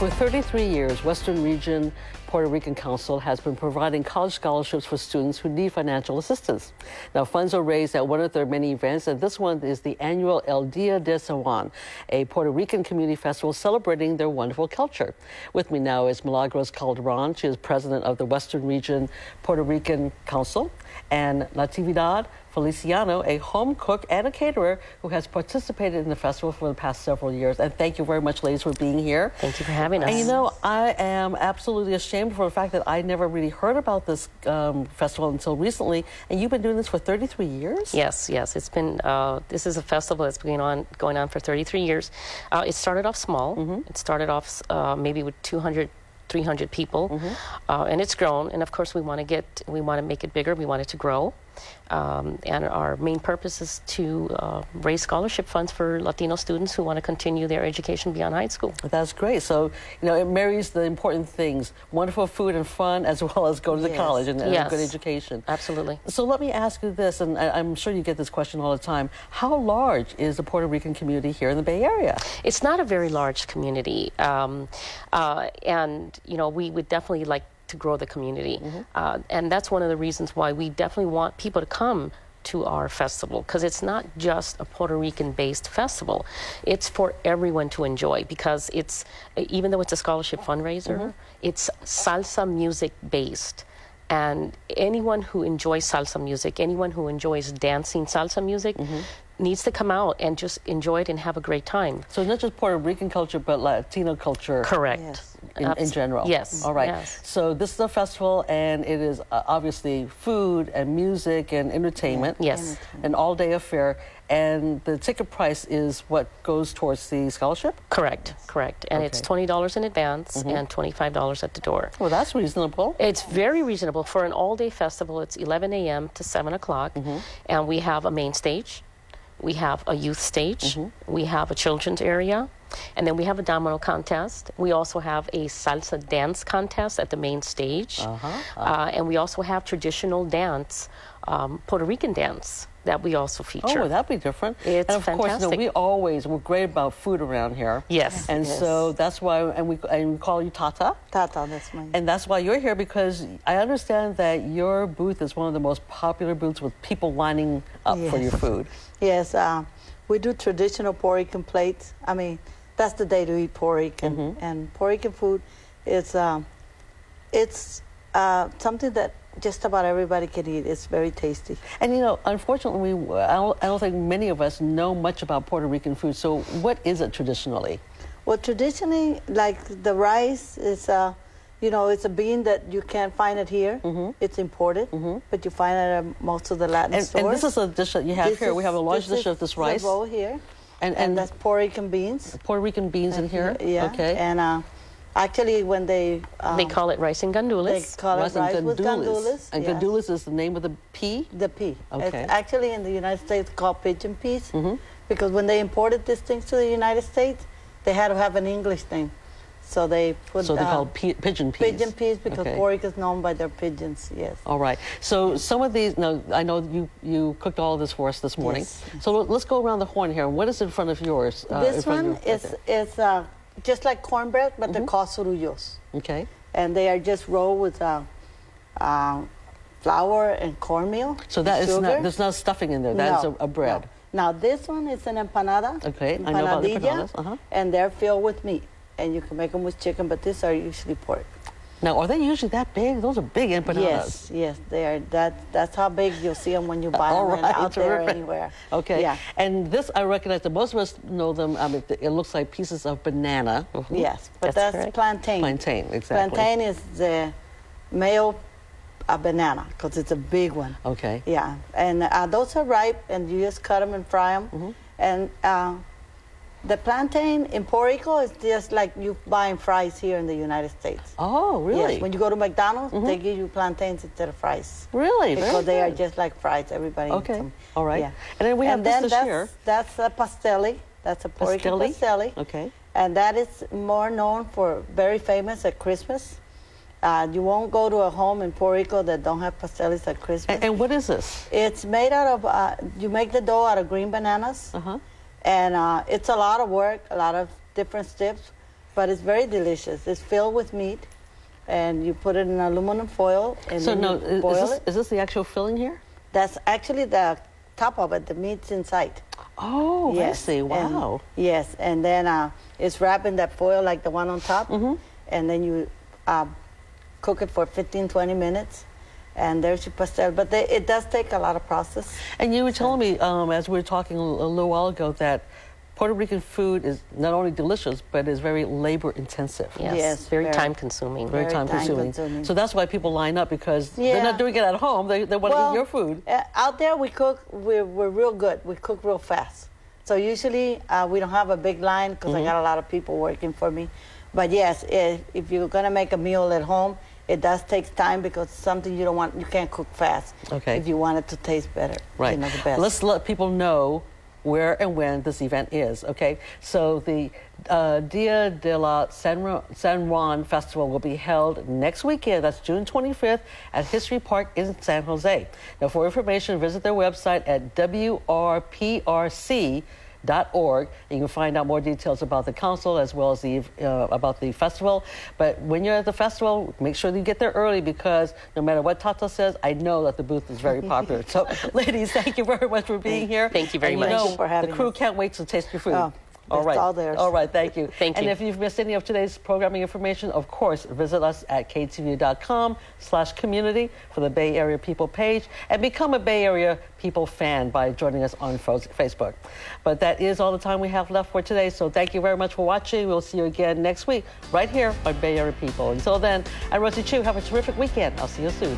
For 33 years, Western Region Puerto Rican Council has been providing college scholarships for students who need financial assistance. Now, funds are raised at one of their many events, and this one is the annual El Dia de San Juan, a Puerto Rican community festival celebrating their wonderful culture. With me now is Milagros Calderon. She is president of the Western Region Puerto Rican Council, and Natividad Feliciano, a home cook and a caterer who has participated in the festival for the past several years. And thank you very much, ladies, for being here. Thank you for having us. And you know, I am absolutely ashamed for the fact that I never really heard about this festival until recently. And you've been doing this for 33 years? Yes, yes. It's been, this is a festival that's been going on for 33 years. It started off small. It started off maybe with 200, 300 people, and it's grown. And of course, we want to make it bigger. We want it to grow. And our main purpose is to raise scholarship funds for Latino students who want to continue their education beyond high school. That's great. So, you know, it marries the important things, wonderful food and fun, as well as go to the college and a good education. Absolutely. So let me ask you this, and I'm sure you get this question all the time. How large is the Puerto Rican community here in the Bay Area? It's not a very large community. And, you know, we would definitely like to grow the community. And that's one of the reasons why we definitely want people to come to our festival, because it's not just a Puerto Rican-based festival. It's for everyone to enjoy, because it's, even though it's a scholarship fundraiser, it's salsa music-based. And anyone who enjoys salsa music, anyone who enjoys dancing salsa music, needs to come out and just enjoy it and have a great time. So not just Puerto Rican culture, but Latino culture. Correct. Yes. In general. Yes. All right. Yes. So this is a festival, and it is obviously food and music and entertainment. Yes. An all-day affair. And the ticket price is what goes towards the scholarship? Correct. Correct. And it's $20 in advance and $25 at the door. Well, that's reasonable. It's very reasonable. For an all-day festival, it's 11 a.m. to 7 o'clock. And we have a main stage. We have a youth stage. We have a children's area. And then we have a domino contest. We also have a salsa dance contest at the main stage. And we also have traditional dance, Puerto Rican dance, that we also feature. Oh, that'd be different. It's and of fantastic. course, we're great about food around here. Yes. And so that's why, and we call you Tata. Tata, that's mine. And that's why you're here, because I understand that your booth is one of the most popular booths with people lining up for your food. Yes, we do traditional Puerto Rican plates. I mean, that's the day to eat Puerto Rican. And Puerto Rican food is something that just about everybody can eat. It's very tasty. And you know, unfortunately, I don't think many of us know much about Puerto Rican food. So what is it traditionally? Well, traditionally, like the rice is, you know, it's a bean that you can't find it here. It's imported, but you find it at most of the Latin stores. And this is a dish that you have here. We have a large dish of this rice. The bowl here. And that's Puerto Rican beans. Puerto Rican beans in here? Yeah. Okay. And actually, when they call it rice and gandules. They call it rice with gandules. And gandules is the name of the pea? The pea. Okay. It's actually in the United States called pigeon peas, because when they imported these things to the United States, they had to have an English name. So they put... So they call pigeon peas? Pigeon peas, because Puerto Rico is known by their pigeons, yes. All right. So some of these, now I know you cooked all of this for us this morning. Yes. So let's go around the horn here. What is in front of yours? This one is just like cornbread, but they're called surullos. Okay. And they are just rolled with flour and cornmeal. So that is not, there's no stuffing in there. That is a bread. No. Now this one is an empanada. Okay, I know about the empanadas. And they're filled with meat. And you can make them with chicken, but these are usually pork. Now, are they usually that big? Those are big empanadas. Yes, yes, they are. That's how big you'll see them when you buy them out there anywhere. Okay. Yeah. And this, I recognize that most of us know them. I mean, it looks like pieces of banana. Yes, but that's plantain. Plantain, exactly. Plantain is the male banana, because it's a big one. Okay. Yeah, and those are ripe, and you just cut them and fry them. And the plantain in Puerto Rico is just like you buying fries here in the United States. Oh, really? Yes, when you go to McDonald's, they give you plantains instead of fries. Really? Because they are just like fries. Everybody eats them. All right. Yeah. And then we have this here. That's a pastelli. That's a Puerto Rican pastelli. Okay. And that is more known for, very famous at Christmas. You won't go to a home in Puerto Rico that don't have pastellis at Christmas. And what is this? It's made out of, you make the dough out of green bananas. And it's a lot of work, a lot of different steps. but it's very delicious. It's filled with meat, and you put it in aluminum foil, and So then no, you boil it. is this the actual filling here? That's actually the top of it. The meat's inside. Oh, Yes. I see. Wow. Yes, and then it's wrapped in that foil like the one on top, and then you cook it for 15, 20 minutes, and there's your pastel. But it does take a lot of process. And you were telling me, as we were talking a little while ago, that Puerto Rican food is not only delicious, but is very labor intensive. Yes, Yes, very very. time consuming. Very time consuming. So that's why people line up, because they're Yeah. not doing it at home. They want to eat your food. Out there, we're real good. We cook real fast. So usually we don't have a big line because I got a lot of people working for me. But yes, if you're gonna make a meal at home, it does take time because it's something you can't cook fast. Okay. If you want it to taste better, Right. the best. Let's let people know where and when this event is, okay? So the Dia de la San Juan Festival will be held next weekend. That's June 25th at History Park in San Jose. Now, for information, visit their website at wrprc.avi. .org. You can find out more details about the council as well as about the festival. But when you're at the festival, make sure that you get there early, because no matter what Tata says, I know that the booth is very popular. So, ladies, thank you very much for being here. Thank you very much. Thank you for having the crew us. can't wait to taste your food. Oh, all right. all theirs. All right, thank you. Thank you. And if you've missed any of today's programming information, of course, visit us at ktv.com/community for the Bay Area People page, and become a Bay Area People fan by joining us on Facebook. But that is all the time we have left for today, so thank you very much for watching. We'll see you again next week right here on Bay Area People. Until then, I'm Rosie Chu. Have a terrific weekend. I'll see you soon.